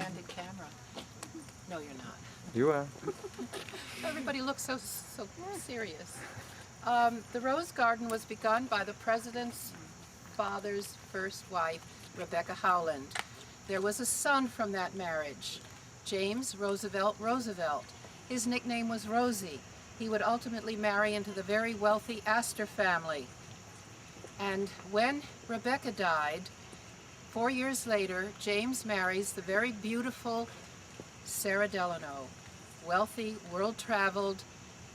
candid camera. No, you're not. You are. Everybody looks so serious. The Rose Garden was begun by the president's father's first wife, Rebecca Howland. There was a son from that marriage, James Roosevelt Roosevelt. His nickname was Rosie. He would ultimately marry into the very wealthy Astor family. And when Rebecca died, 4 years later, James marries the very beautiful Sarah Delano, wealthy, world-traveled,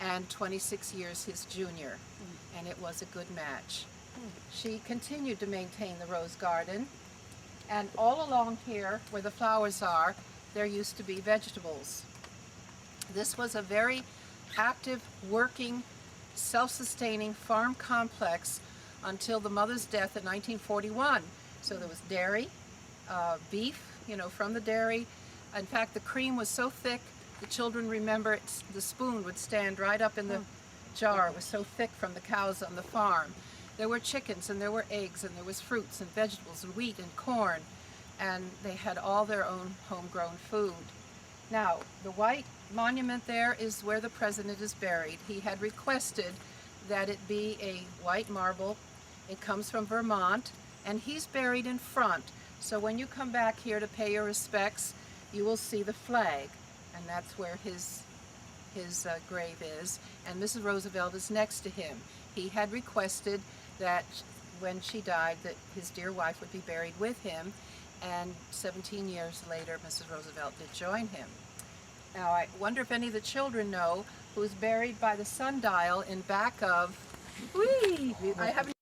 and 26 years his junior. And it was a good match. She continued to maintain the Rose Garden, and all along here, where the flowers are, there used to be vegetables. This was a very active, working, self-sustaining farm complex until the mother's death in 1941. So there was dairy, beef, from the dairy. In fact, the cream was so thick, the children remember the spoon would stand right up in the jar. It was so thick from the cows on the farm. There were chickens, and there were eggs, and there was fruits and vegetables and wheat and corn, and they had all their own homegrown food. Now, the white monument there is where the president is buried. He had requested that it be a white marble. It comes from Vermont, and he's buried in front. So when you come back here to pay your respects, you will see the flag, and that's where his grave is. And Mrs. Roosevelt is next to him. He had requested that when she died, that his dear wife would be buried with him, and 17 years later, Mrs. Roosevelt did join him. Now, I wonder if any of the children know who's buried by the sundial in back of... Whee! I have a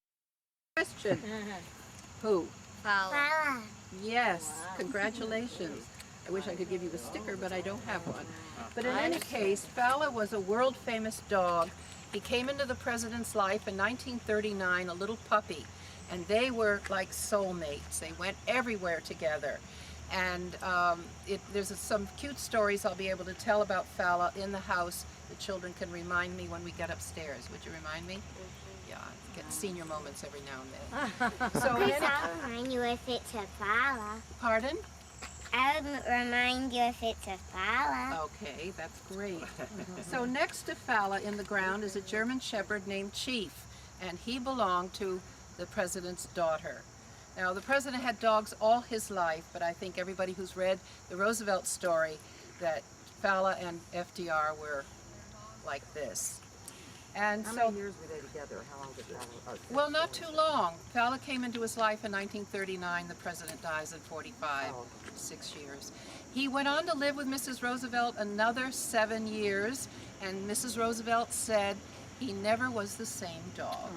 question. Who? Fala. Yes, wow. Congratulations. I wish I could give you the sticker, but I don't have one. But in any case, Fala was a world-famous dog. He came into the president's life in 1939, a little puppy, and they were like soulmates. They went everywhere together. And there's some cute stories I'll be able to tell about Fala in the house. The children can remind me when we get upstairs. Would you remind me? Yeah, I get senior moments every now and then. So I'll remind you if it's a Fala. Pardon? I'll remind you if it's a Fala. Okay, that's great. So next to Fala in the ground is a German Shepherd named Chief, and he belonged to the president's daughter. Now, the president had dogs all his life, but I think everybody who's read the Roosevelt story, that Fala and FDR were like this. And how many years were they together? How long did Fala? Well, not too long. Fala came into his life in 1939. The president dies in 45, 6 years. He went on to live with Mrs. Roosevelt another 7 years, and Mrs. Roosevelt said he never was the same dog.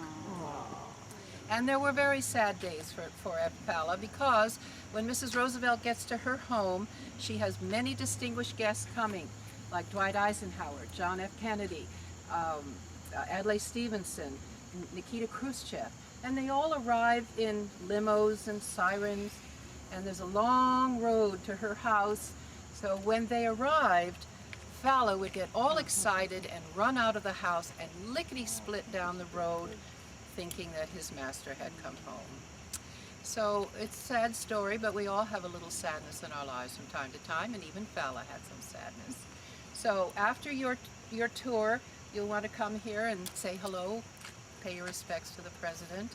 And there were very sad days for Fala, because when Mrs. Roosevelt gets to her home, she has many distinguished guests coming, like Dwight Eisenhower, John F. Kennedy, Adlai Stevenson, Nikita Khrushchev, and they all arrive in limos and sirens, and there's a long road to her house. So when they arrived, Fala would get all excited and run out of the house and lickety-split down the road, thinking that his master had come home. So it's a sad story, but we all have a little sadness in our lives from time to time, and even Fala had some sadness. So after your tour, you'll want to come here and say hello, pay your respects to the president.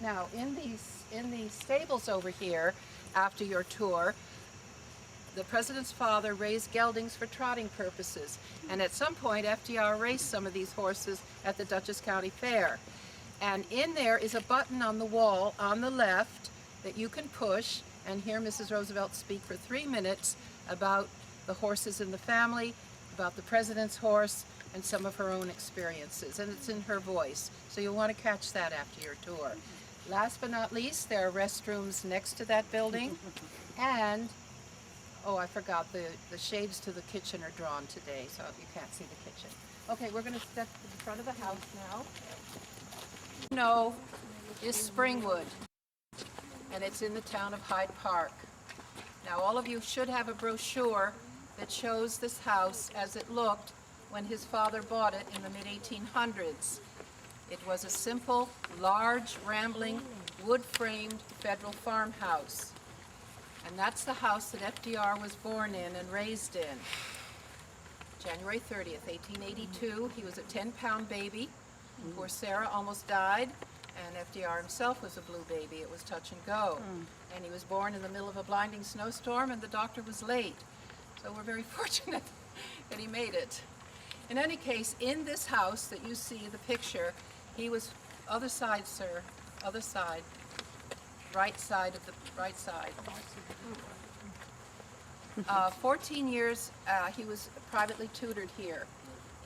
Now, in these stables over here, after your tour, the president's father raised geldings for trotting purposes, and at some point FDR raced some of these horses at the Dutchess County Fair. And in there is a button on the wall on the left that you can push and hear Mrs. Roosevelt speak for 3 minutes about the horses in the family, about the president's horse, and some of her own experiences, and it's in her voice. So you'll want to catch that after your tour. Last but not least, there are restrooms next to that building, and, oh, I forgot, the shades to the kitchen are drawn today, so you can't see the kitchen. Okay, we're going to step to the front of the house now. Is Springwood, and it's in the town of Hyde Park. Now, all of you should have a brochure that shows this house as it looked when his father bought it in the mid-1800s. It was a simple, large, rambling, wood-framed federal farmhouse. And that's the house that FDR was born in and raised in. January 30th, 1882. He was a 10-pound baby. Poor Sarah almost died, and FDR himself was a blue baby. It was touch and go. And he was born in the middle of a blinding snowstorm, and the doctor was late. So we're very fortunate that he made it. In any case, in this house that you see, the picture, he was, other side, sir, other side, right side of the right side. 14 years he was privately tutored here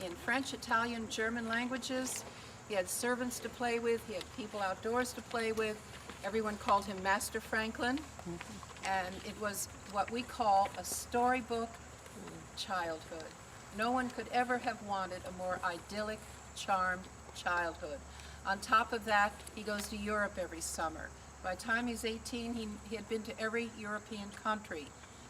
in French, Italian, German languages. He had servants to play with, he had people outdoors to play with. Everyone called him Master Franklin, and it was what we call a storybook childhood. No one could ever have wanted a more idyllic, charmed childhood. On top of that, he goes to Europe every summer. By the time he's 18, he had been to every European country.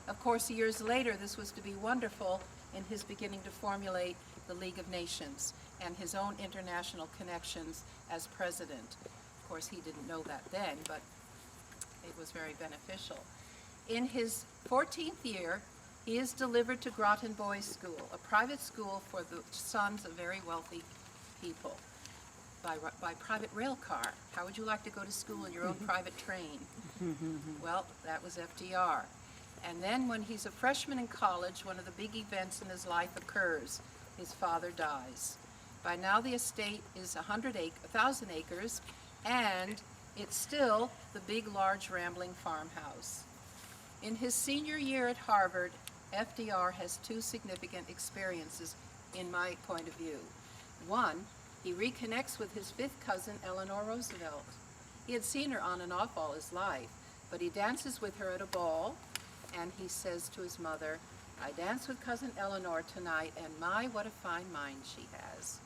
Of course, years later, this was to be wonderful in his beginning to formulate the League of Nations and his own international connections as president. Of course, he didn't know that then, but it was very beneficial. In his 14th year, he is delivered to Groton Boys' School, a private school for the sons of very wealthy people, by private rail car. How would you like to go to school in your own private train? Well, that was FDR. And then when he's a freshman in college, one of the big events in his life occurs. His father dies. By now the estate is 1,000 acres, and it's still the big, large, rambling farmhouse. In his senior year at Harvard, FDR has two significant experiences in my point of view. One, he reconnects with his fifth cousin, Eleanor Roosevelt. He had seen her on and off all his life, but he dances with her at a ball, and he says to his mother, "I dance with cousin Eleanor tonight, and my, what a fine mind she has."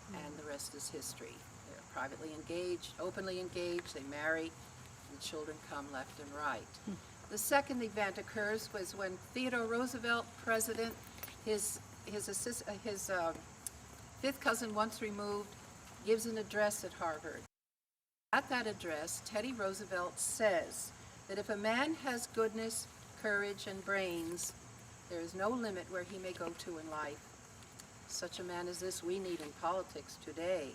And the rest is history. They're privately engaged, openly engaged, they marry, and children come left and right. The second event occurs was when Theodore Roosevelt, president, his fifth cousin, once removed, gives an address at Harvard. At that address, Teddy Roosevelt says that if a man has goodness, courage, and brains, there is no limit where he may go to in life. Such a man as this we need in politics today.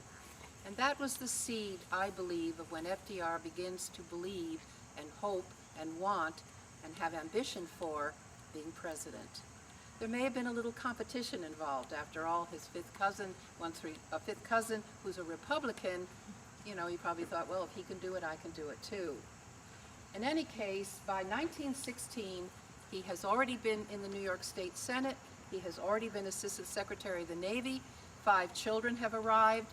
And that was the seed, I believe, of when FDR begins to believe and hope and want and have ambition for being president. There may have been a little competition involved. After all, his fifth cousin, a fifth cousin who's a Republican, you know, he probably thought, well, if he can do it, I can do it too. In any case, by 1916, he has already been in the New York State Senate. He has already been Assistant Secretary of the Navy. 5 children have arrived.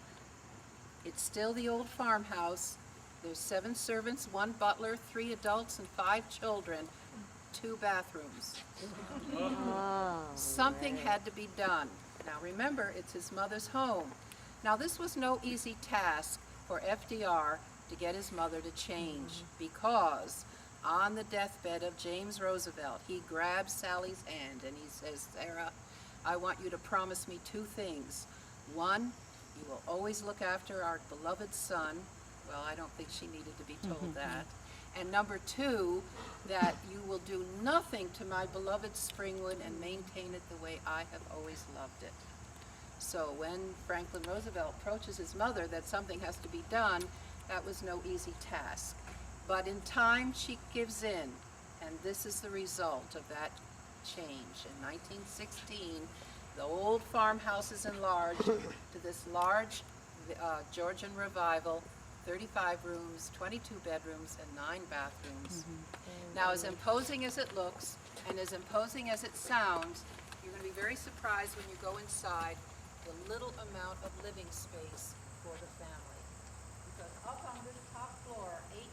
It's still the old farmhouse. There's 7 servants, 1 butler, 3 adults, and 5 children, 2 bathrooms. Something had to be done. Now remember, it's his mother's home. Now this was no easy task for FDR to get his mother to change, because on the deathbed of James Roosevelt, he grabs Sally's hand and he says, "Sarah, I want you to promise me 2 things. 1, you will always look after our beloved son." Well, I don't think she needed to be told that. And number 2, that you will do nothing to my beloved Springwood and maintain it the way I have always loved it. So when Franklin Roosevelt approaches his mother that something has to be done, that was no easy task. But in time, she gives in, and this is the result of that change. In 1916, the old farmhouse is enlarged to this large Georgian revival, 35 rooms, 22 bedrooms, and 9 bathrooms. Now, as imposing as it looks, and as imposing as it sounds, you're going to be very surprised when you go inside the little amount of living space for the family. Because up on this top floor, 8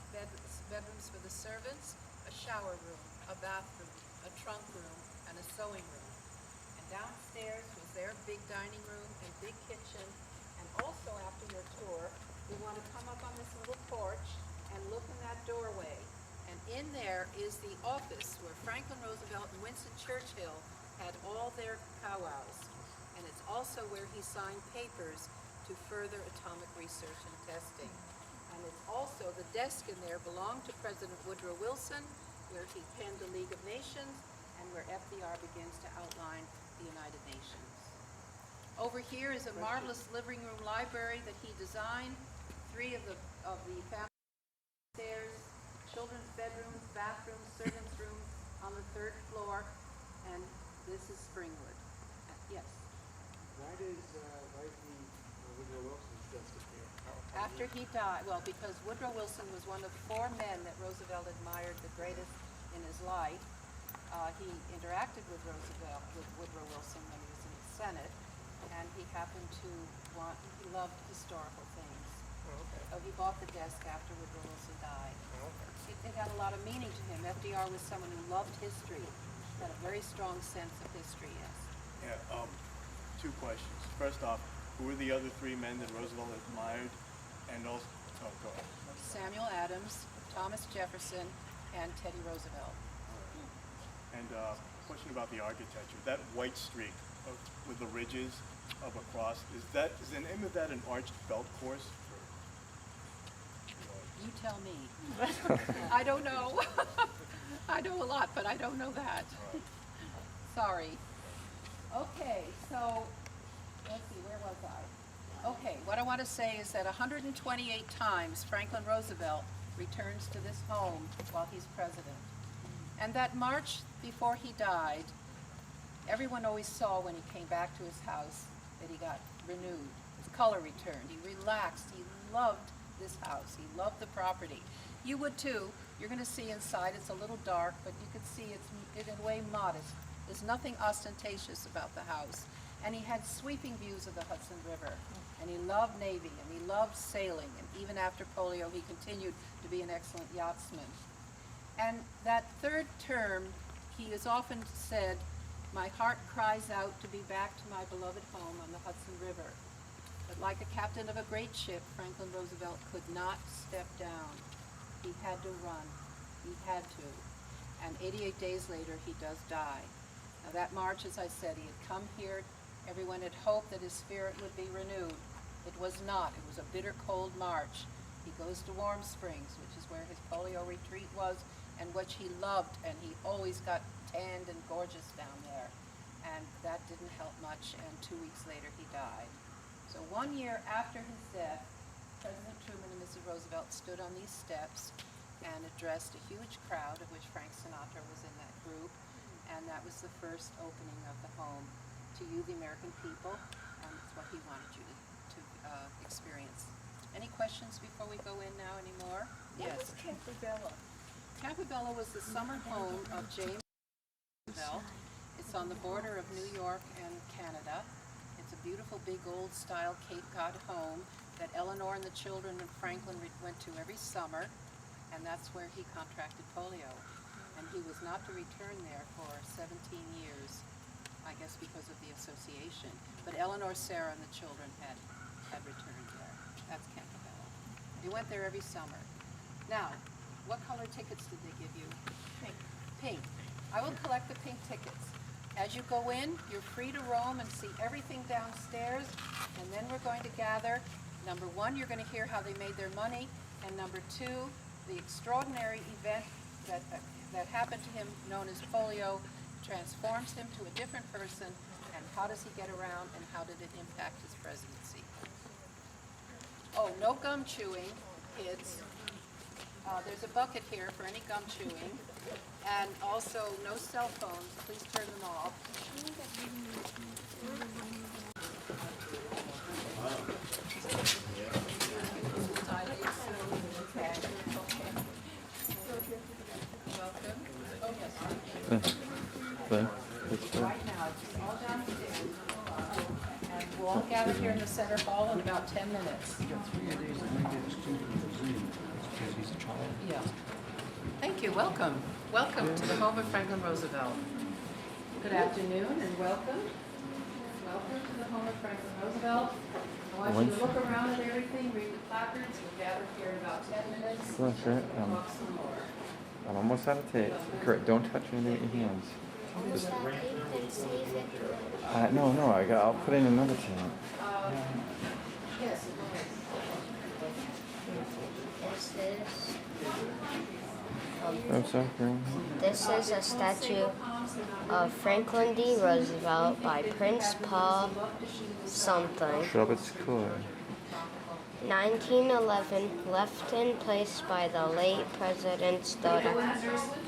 bedrooms for the servants, a shower room, a bathroom, a trunk room, and a sewing room. And downstairs was their big dining room and big kitchen. And also, after your tour, we want to come up on this little porch and look in that doorway. And in there is the office where Franklin Roosevelt and Winston Churchill had all their powwows. And it's also where he signed papers to further atomic research and testing. And it's also, the desk in there belonged to President Woodrow Wilson where he penned the League of Nations, and where FDR begins to outline the United Nations. Over here is a marvelous living room library that he designed. 3 of the family stairs, children's bedrooms, bathrooms, servants' rooms on the 3rd floor, and this is Springwood. Yes. Why is Woodrow Wilson's desk here? After he died, well, because Woodrow Wilson was one of 4 men that Roosevelt admired the greatest in his life. He interacted with Woodrow Wilson when he was in the Senate, and he happened to he loved historical things. Oh, okay. So he bought the desk after Woodrow Wilson died. Oh, okay. It had a lot of meaning to him. FDR was someone who loved history, had a very strong sense of history, yes. Yeah, 2 questions. First off, who were the other 3 men that Roosevelt admired? And also, oh, go ahead. Samuel Adams, Thomas Jefferson, and Teddy Roosevelt. And question about the architecture. That white streak with the ridges of a cross, is the name of that an arched belt course? You tell me. I don't know. I know a lot, but I don't know that. Sorry. Okay, so let's see, where was I? Okay, what I want to say is that 128 times Franklin Roosevelt returns to this home while he's president. And that March before he died, everyone always saw when he came back to his house that he got renewed. His color returned. He relaxed. He loved this house. He loved the property. You would too. You're going to see inside. It's a little dark, but you can see it's in a way modest. There's nothing ostentatious about the house. And he had sweeping views of the Hudson River. And he loved Navy, and he loved sailing. And even after polio, he continued to be an excellent yachtsman. And that 3rd term, he has often said, "My heart cries out to be back to my beloved home on the Hudson River." But like a captain of a great ship, Franklin Roosevelt could not step down. He had to run. He had to. And 88 days later, he does die. Now that March, as I said, he had come here. Everyone had hoped that his spirit would be renewed. It was not. It was a bitter cold March. He goes to Warm Springs, which is where his polio retreat was, and which he loved, and he always got tanned and gorgeous down there. And that didn't help much, and 2 weeks later he died. So 1 year after his death, President Truman and Mrs. Roosevelt stood on these steps and addressed a huge crowd, of which Frank Sinatra was in that group, and that was the first opening of the home to you, the American people, and it's what he wanted you to experience. Any questions before we go in now anymore? Yes. Campobello? Campobello was the summer home of James Roosevelt. It's on the border of New York and Canada. It's a beautiful big old style Cape Cod home that Eleanor and the children and Franklin went to every summer, and that's where he contracted polio. And he was not to return there for 17 years, I guess because of the association. But Eleanor, Sarah, and the children had returned there. That's Campobello. He went there every summer. Now, what color tickets did they give you? Pink. Pink. I will collect the pink tickets. As you go in, you're free to roam and see everything downstairs, and then we're going to gather. Number 1, you're going to hear how they made their money, and number 2, the extraordinary event that happened to him, known as polio, transforms him to a different person, and how does he get around, and how did it impact his presidency. Oh, no gum chewing, kids. There's a bucket here for any gum chewing. And also, no cell phones. Please turn them off. Welcome. Oh, yes. Right now, it's all downstairs. And we'll all gather here in the center hall in about 10 minutes. Yeah. Thank you. Welcome. Welcome to the home of Franklin Roosevelt. Good afternoon and welcome. Welcome to the home of Franklin Roosevelt. I want you to look around at everything, read the placards. We'll gather here in about 10 minutes. That's right. And talk some more. I'm almost out of tape. Correct. Don't touch anything with your hands. Use that tape and save it. No, I'll put in another tape. Yes, it was. Is this? I'm sorry. This is a statue of Franklin D. Roosevelt by Prince Paul something. Sure. 1911, left in place by the late president's daughter,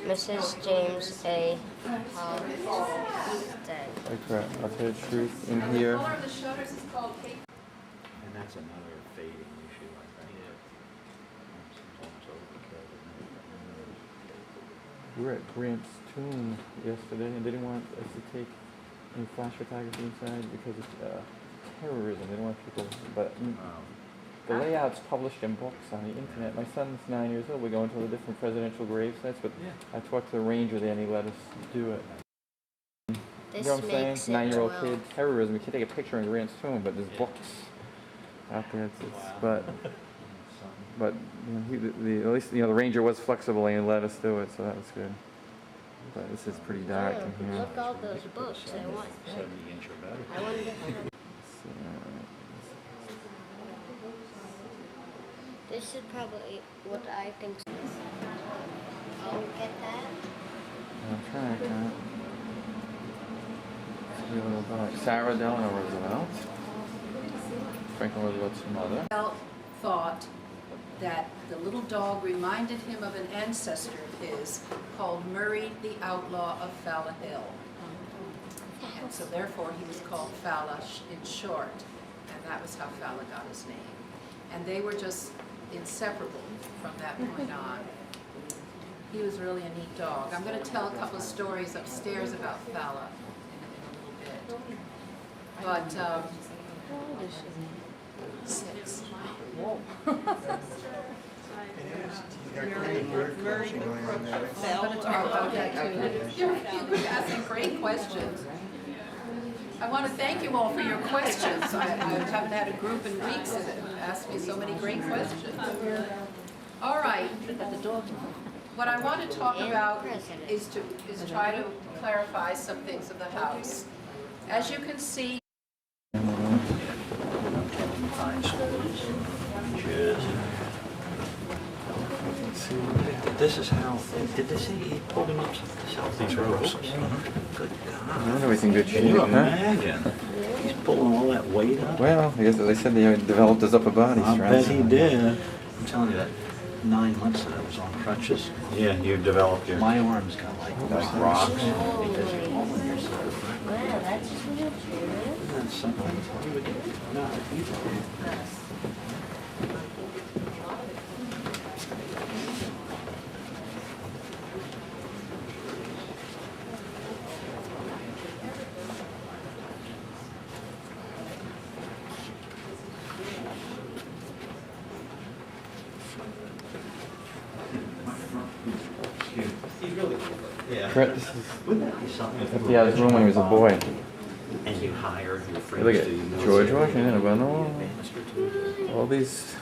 Mrs. James A. Halstead. Correct. I'll tell you the truth. In here, And that's another fading issue, I think. Sometimes overkill. we were at Grant's tomb yesterday, and they didn't want us to take any flash photography inside because of terrorism. They don't want people, but the layout's published in books on the internet. My son's 9 years old. We're going to all the different presidential grave sites, but I talked to the ranger there, and he let us do it. This You know what I'm saying? makes it 9-year-old 12. kid, terrorism. You can take a picture in Grant's tomb, but there's books out there. But you know, at least the ranger was flexible and let us do it, so that was good. But this is pretty dark in here. Look all those books. I want. 70-inch or better. I wonder how. This is probably what I think. Can you get that? I'm trying to. A little dark. Sarah Eleanor Roosevelt. Franklin Roosevelt's mother. Roosevelt thought that the little dog reminded him of an ancestor of his called Murray the Outlaw of Fala Hill. And so therefore he was called Fala in short, and that was how Fala got his name. And they were just inseparable from that point on. He was really a neat dog. I'm going to tell a couple of stories upstairs about Fala in a little bit. But, 6. Whoa. I'm going to talk about that too. You're asking great questions. I want to thank you all for your questions. I haven't had a group in weeks that have asked me so many great questions. All right. What I want to talk about is try to clarify some things of the house. As you can see, Fine schools, beaches. This is how, did they say he pulled him up these ropes? Good I God. wonder if he's in good shape, Can you huh? imagine? He's pulling all that weight up. Well, I guess they said they developed his upper body I strength. bet he did. I'm telling you that 9 months that I was on crutches. Yeah, you developed your. My arms got like rocks because you're pulling yourself. Wow, that's true. And sometimes you would not either. Yeah. Brett, this is Wouldn't that be something? if empty out his room when he was a boy. And you hired your Hey, friends look to at use George it. Washington, all these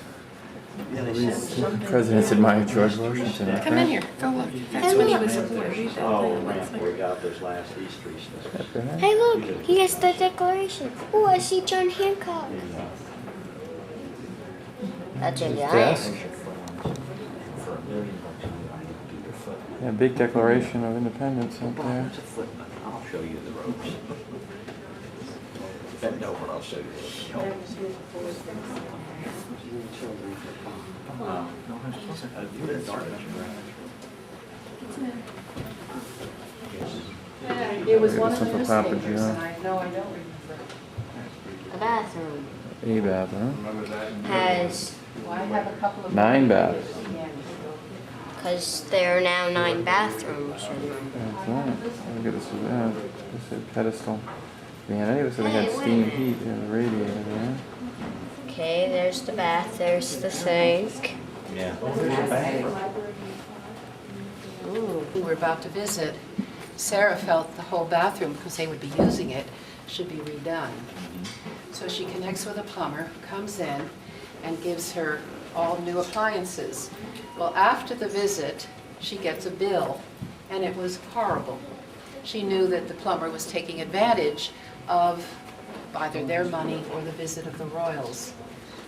presidents admired George Washington. come in here. Go look. That's when he was a boy. Oh, man, we got those last East Easters. Hey, look, he has the Declaration. Oh, I see John Hancock. That's a giant. Desk. Yeah, big Declaration of Independence up there. There's a footnote. I'll show you the ropes. Bend over, I'll show you the ropes. No, I'm supposed to have you in dark. It was one of the Something for Papa newspapers, Joe. and I don't remember. The bathroom A bathroom. has, Well, I have a couple of 9 baths. because there are now 9 bathrooms. That's right. Look at this with that. This is a pedestal. Man, I knew they had steam heat in the radiator there. Okay, there's the bath, there's the sink. Yeah. There's a bag. We're about to visit. Sarah felt the whole bathroom, because they would be using it, should be redone. So she connects with a plumber, who comes in and gives her all new appliances. Well, after the visit, she gets a bill, and it was horrible. She knew that the plumber was taking advantage of either their money or the visit of the royals.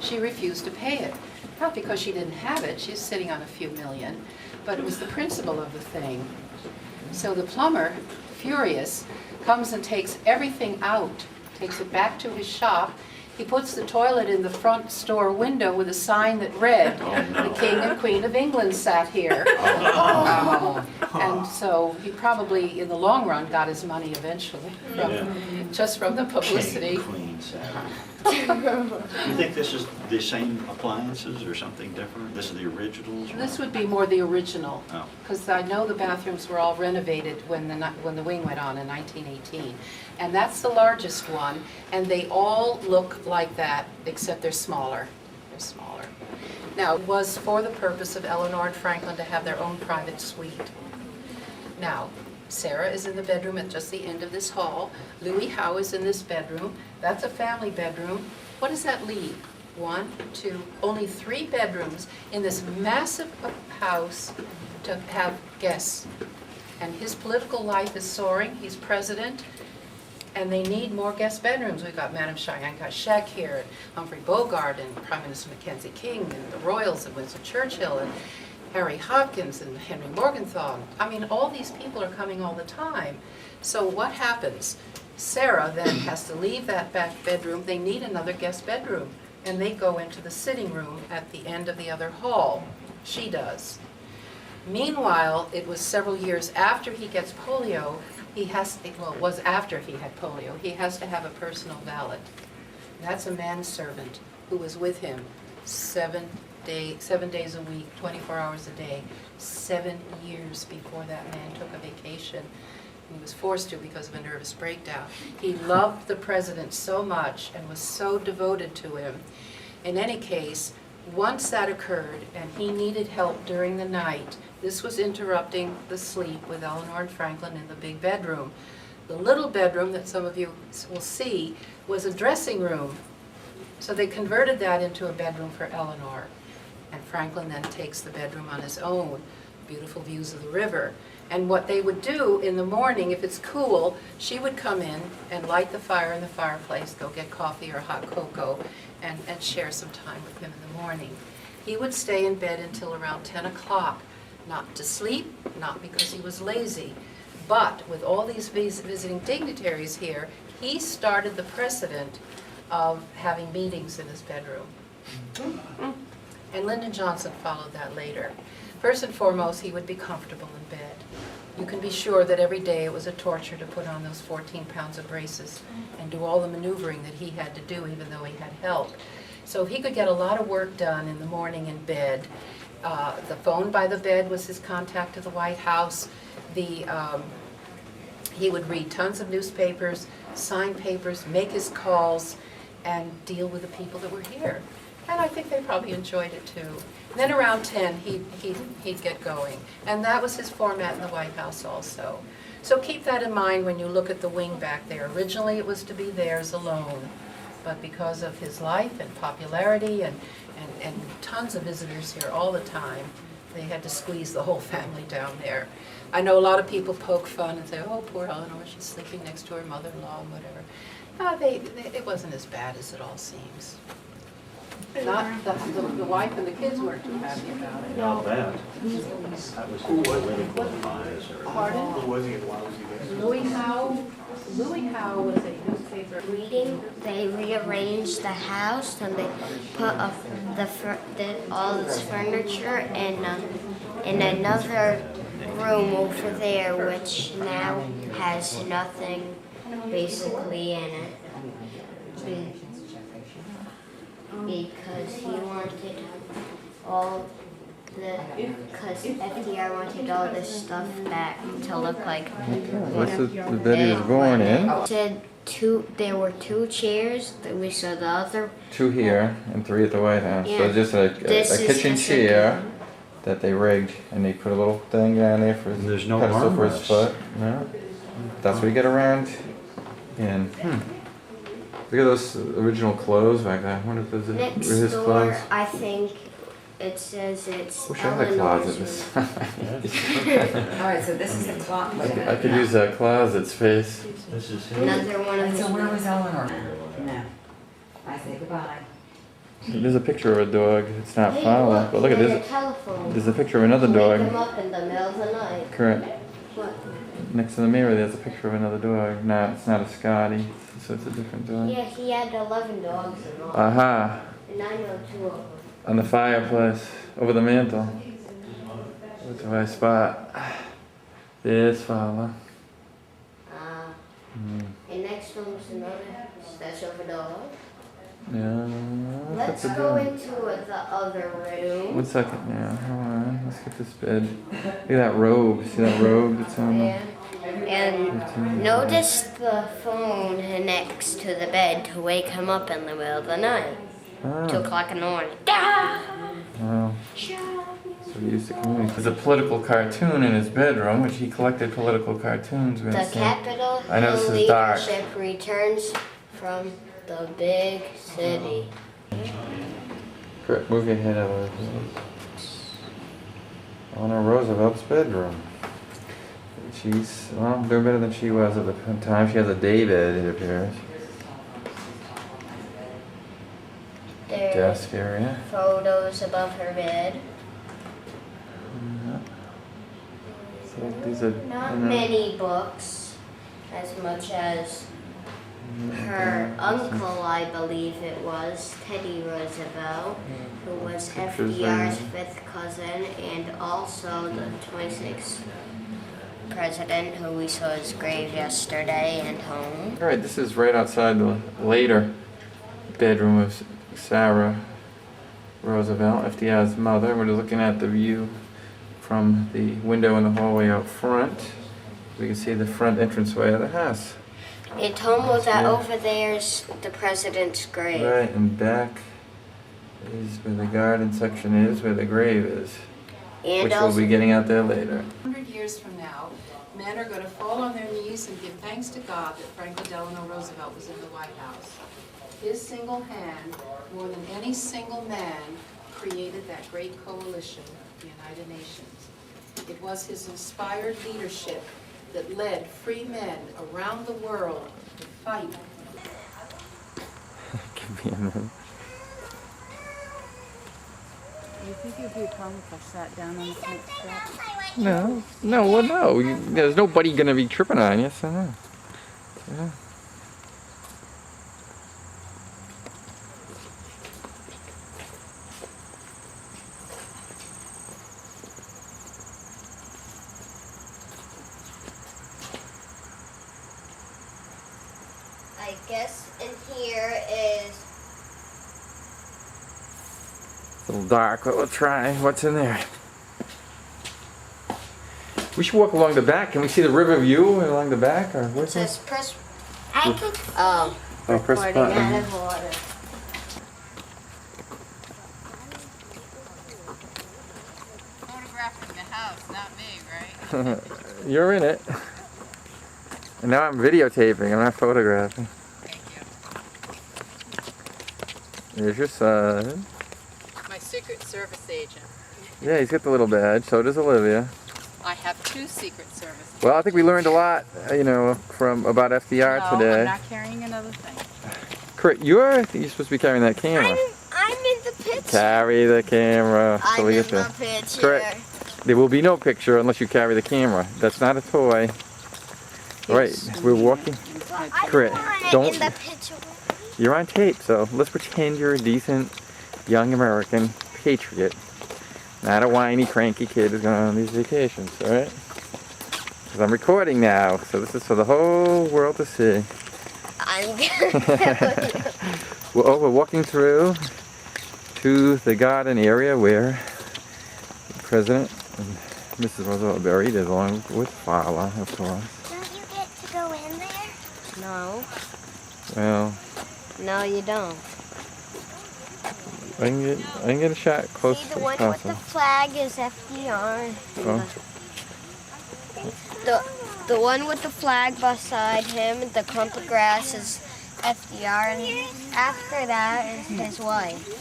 She refused to pay it, not because she didn't have it, she's sitting on a few million, but it was the principle of the thing. So the plumber, furious, comes and takes everything out, takes it back to his shop. He puts the toilet in the front store window with a sign that read, "The King and Queen of England sat here." And so he probably, in the long run, got his money eventually, just from the publicity. Queen salad. You think this is the same appliances or something different? This is the originals? or This what? would be more the original, Oh. because I know the bathrooms were all renovated when the wing went on in 1918. And that's the largest one, and they all look like that, except they're smaller. They're smaller. Now, it was for the purpose of Eleanor and Franklin to have their own private suite. Now, Sarah is in the bedroom at just the end of this hall. Louis Howe is in this bedroom. That's a family bedroom. What does that leave? 1, 2, only 3 bedrooms in this massive house to have guests. And his political life is soaring. He's president. And they need more guest bedrooms. We've got Madame Cheyenne Gashek here, and Humphrey Bogart, and Prime Minister Mackenzie King, and the Royals, and Winston Churchill, and Harry Hopkins, and Henry Morgenthau. I mean, all these people are coming all the time. So what happens? Sarah then has to leave that back bedroom. They need another guest bedroom, and they go into the sitting room at the end of the other hall. She does. Meanwhile, it was several years after he gets polio. Well, it was after he had polio. He has to have a personal valet. That's a manservant who was with him 7 days a week, 24 hours a day, 7 years before that man took a vacation. He was forced to because of a nervous breakdown. He loved the president so much and was so devoted to him. In any case, once that occurred and he needed help during the night, this was interrupting the sleep with Eleanor and Franklin in the big bedroom. The little bedroom that some of you will see was a dressing room. So they converted that into a bedroom for Eleanor. And Franklin then takes the bedroom on his own. Beautiful views of the river. And what they would do in the morning, if it's cool, she would come in and light the fire in the fireplace, go get coffee or hot cocoa, and share some time with him in the morning. He would stay in bed until around 10 o'clock. Not to sleep, not because he was lazy, but with all these visiting dignitaries here, he started the precedent of having meetings in his bedroom. And Lyndon Johnson followed that later. First and foremost, he would be comfortable in bed. You can be sure that every day it was a torture to put on those 14 pounds of braces and do all the maneuvering that he had to do, even though he had help. So he could get a lot of work done in the morning in bed. The phone by the bed was his contact to the White House. He would read tons of newspapers, sign papers, make his calls, and deal with the people that were here. And I think they probably enjoyed it too. And then around 10, he'd get going. And that was his format in the White House also. So keep that in mind when you look at the wing back there. Originally it was to be theirs alone. But because of his life and popularity and tons of visitors here all the time, they had to squeeze the whole family down there. I know a lot of people poke fun and say, oh, poor Eleanor, she's sleeping next to her mother-in-law and whatever. It wasn't as bad as it all seems. Not the wife and the kids weren't too happy about it. Not bad. That was political advisor. Pardon? Who was he and why was he there? Louis Howe was a newspaper. Reading, they rearranged the house and they put up all this furniture in another room over there, which now has nothing basically in it. Because he wanted because FDR wanted all this stuff back to look like. This is the bed he was born in. Said there were 2 chairs. We saw the other. 2 here and 3 at the White House. Yeah. So just a This is kitchen just chair that they rigged, and they put a little thing down there for his There's no pedestal for his armrest. foot. No, that's what you get around. And look at those original clothes back there. I wonder if those were Next his door, clothes. I think it says it's Wish I had a closet. Eleanor's All right, so this is the clock. I could use that closet space. This is room. his. Another one of So the where was Eleanor? No. I say goodbye. There's a picture of a dog. It's not Hey, Fala, look, but look at there's this. a telephone. There's a picture of another Wake dog. him up in the middle of the night. Correct. What? Next to the mirror, there's a picture of another dog. No, it's not a Scotty, so it's a different dog. Yeah, he had 11 dogs and all. Aha! And I know 2 of them. On the fireplace, over the mantle. That's where I spot. There's Fala. And next to him is another statue of a dog. Yeah, Let's that's a go dog. into the other room. 1 second, yeah, hold on. Let's get this bed. Look at that robe. See that robe that's on Yeah. the... And notice the phone next to the bed to wake him up in the middle of the night. 2 Oh, o'clock in the morning. Ah! wow. So he used to communicate. There's a political cartoon in his bedroom, which he collected political cartoons with. The so- capital I know Hill this is dark. leadership returns from the big city. Correct, move your head out of it. Eleanor Roosevelt's bedroom. She's, well, doing better than she was at the time. She has a day bed, it appears. There's Desk area. photos above her bed. So these are... Not many books, as much as her uncle, I believe it was, Teddy Roosevelt, who was Pictures FDR's there. 5th cousin and also the 26th president who we saw his grave yesterday and home. Alright, this is right outside the later bedroom of Sarah Roosevelt, FDR's mother. We're looking at the view from the window in the hallway out front. We can see the front entranceway of the house. It told me that Yeah. over there's the president's grave. Right, and back is where the garden section is, where the grave is, And which we'll also be getting out there later. 100 years from now, men are going to fall on their knees and give thanks to God that Franklin Delano Roosevelt was in the White House. His single hand, more than any single man, created that great coalition, the United Nations. It was his inspired leadership that led free men around the world to fight. Give me a minute. You think it would be a problem if I sat down on the front step? No, no, well, no. There's nobody gonna be tripping on you, so no. Yeah. I guess in here is It's a little dark, but we'll try. What's in there? We should walk along the back. Can we see the river view along the back, or what's says this? press. I can. Oh, Oh, press recording button. out of order. Photographing the house, not me, right? You're in it. And now I'm videotaping. I'm not photographing. Thank you. There's your son. My Secret Service agent. Yeah, he's got the little badge. So does Olivia. I have 2 Secret Service. Well, I think we learned a lot, from about FDR No, today. I'm not carrying another thing. You're supposed to be carrying that camera. I'm in the picture. Carry the camera. I'm So we in get the the. picture. Correct. There will be no picture unless you carry the camera. That's not a toy. Right, we're walking. Correct. Don't. In the picture. You're on tape, so let's pretend you're a decent young American patriot. Not a whiny, cranky kid who's going on these vacations, all right? Because I'm recording now, so this is for the whole world to see. I'm We're walking through to the garden area where the President and Mrs. Roosevelt are buried, along with Fala, of course. Don't you get to go in there? No. Well, No, you don't. I can get a shot close See, as the one with possible. the flag is FDR. Oh. The one with the flag beside him, the clump of grass, is FDR, and after that is his wife.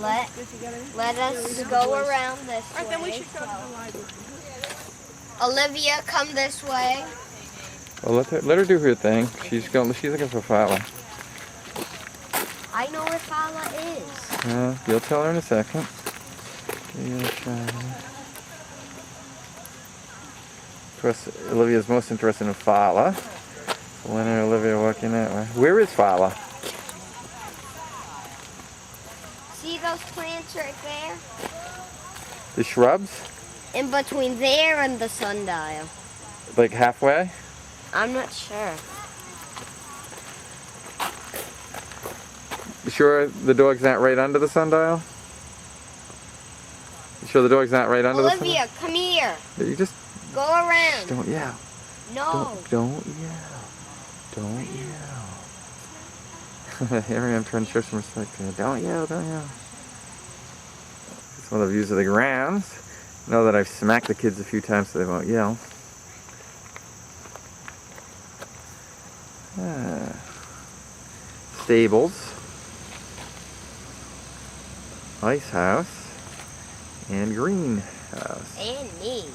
Let us go around this way. Olivia, come this way. Well, let her do her thing. She's looking for Fala. I know where Fala is. You'll tell her in a second. Give you a try. Of course, Olivia's most interested in Fala. So Lynn and Olivia are walking that way. Where is Fala? See those plants right there? The shrubs? In between there and the sundial. Like halfway? I'm not sure. You sure the dog's not right under the sundial? You sure the dog's not right under the sundial? Olivia, come here. You just Go around. don't yell. No. Don't yell. Don't yell. Here I am trying to show some respect. Don't yell, don't yell. Some of the views of the grounds. Know that I've smacked the kids a few times so they won't yell. Stables. Ice house. And greenhouse. And me.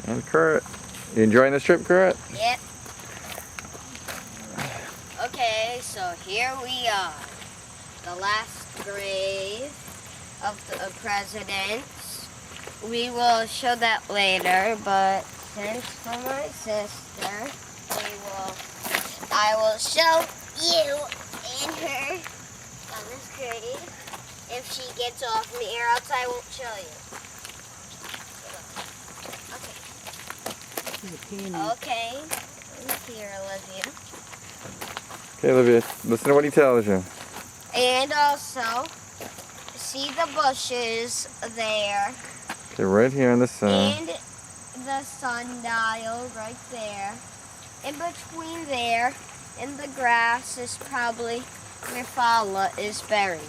And Kurt. You enjoying this trip, Kurt? Yep. Okay, so here we are. The last grave of the presidents. We will show that later, but since for my sister, I will show you and her on this grave if she gets off me, or else I won't show you. Okay. Here, Olivia. Okay, Olivia, listen to what he tells you. And also, see the bushes there. Okay, right here in the sun. And the sundial right there. In between there, in the grass, is probably where Fala is buried.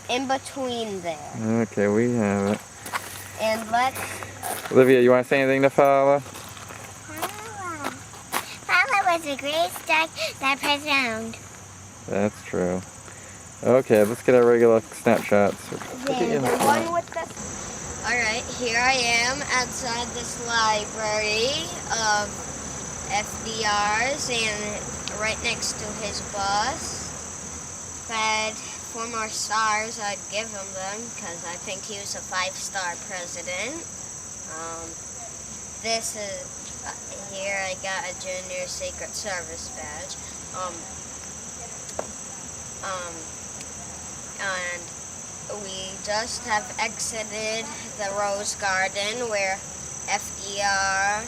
In between there. Okay, we have it. And let's... Olivia, you want to say anything to Fala? Fala was the greatest dog that I found. That's true. Okay, let's get our regular snapshots. Then the one with the... Alright, here I am outside this library of FDR's and right next to his bust. If I had 4 more stars, I'd give him them because I think he was a 5-star president. This is... here I got a Junior Secret Service badge. And we just have exited the Rose Garden where FDR's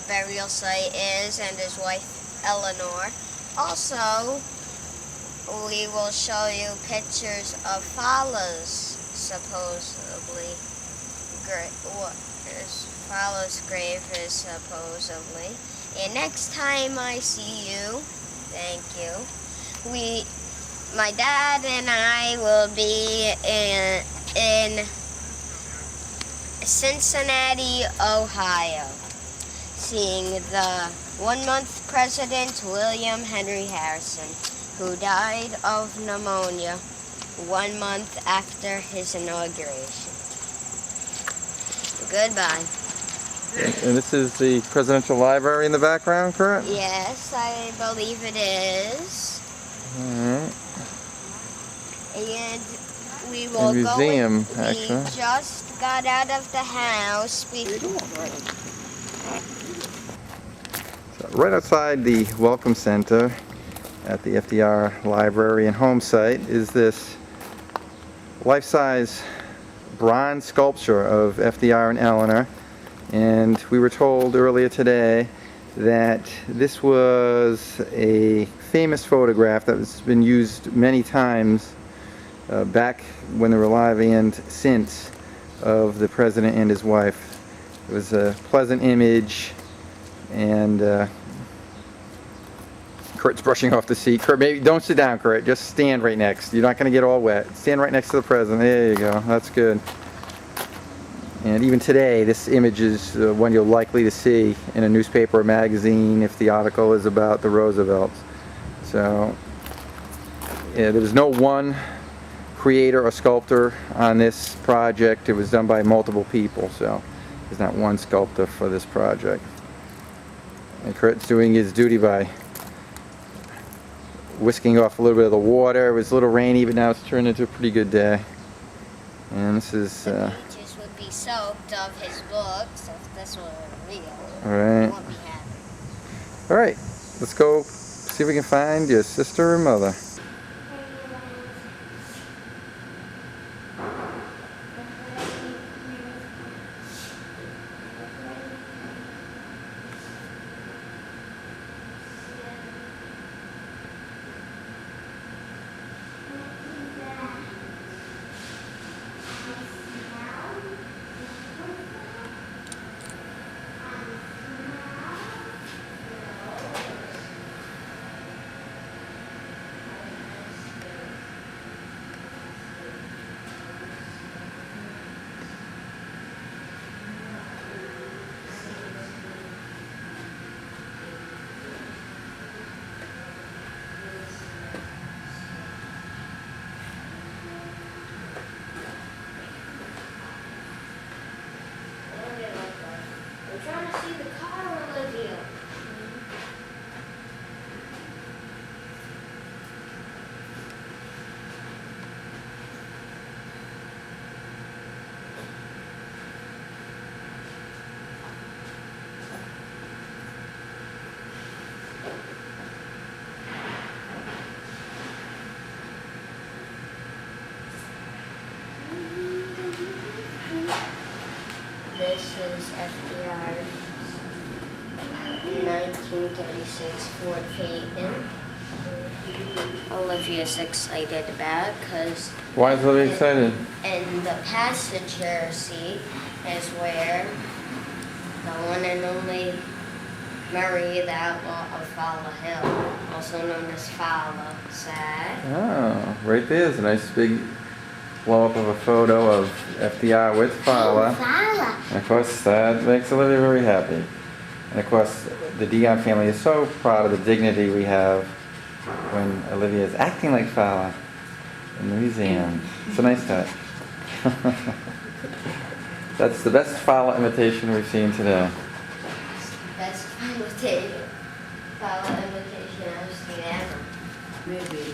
burial site is and his wife Eleanor. Also, we will show you pictures of Fala's supposedly Fala's grave is supposedly. And next time I see you, thank you. My dad and I will be in Cincinnati, Ohio, seeing the 1-month President William Henry Harrison, who died of pneumonia 1 month after his inauguration. Goodbye. And this is the presidential library in the background, correct? Yes, I believe it is. Alright. And we will A museum, go actually. We just got out of the house before. So right outside the Welcome Center at the FDR Library and Home Site is this life-size bronze sculpture of FDR and Eleanor. And we were told earlier today that this was a famous photograph that has been used many times back when they were alive and since of the president and his wife. It was a pleasant image, and Kurt's brushing off the seat. Kurt, maybe don't sit down, Kurt. Just stand right next. You're not going to get all wet. Stand right next to the president. There you go. That's good. And even today, this image is one you're likely to see in a newspaper or magazine if the article is about the Roosevelts. So, yeah, there was no one creator or sculptor on this project. It was done by multiple people, so there's not one sculptor for this project. And Kurt's doing his duty by whisking off a little bit of the water. It was a little rainy, but now it's turned into a pretty good day. And this is, The pages would be soaked of his books if this were real. alright. Won't be happy. Alright, let's go see if we can find your sister or mother. I'm trying to see the car, Olivia. This is FDR's 1936 Ford Phaeton. Olivia's excited about it because Why is Lily excited? in the passenger seat is where the one and only Murray, the Outlaw of Fala Hill, also known as Fala, sat. Oh, right there's a nice big blow up of a photo of FDR with Fala. Fala! And of course, that makes Olivia very happy. And of course, the Dion family is so proud of the dignity we have when Olivia is acting like Fala in the museum. It's a nice touch. That's the best Fala imitation we've seen today. Best imitation. Fala imitation I've seen ever. Maybe.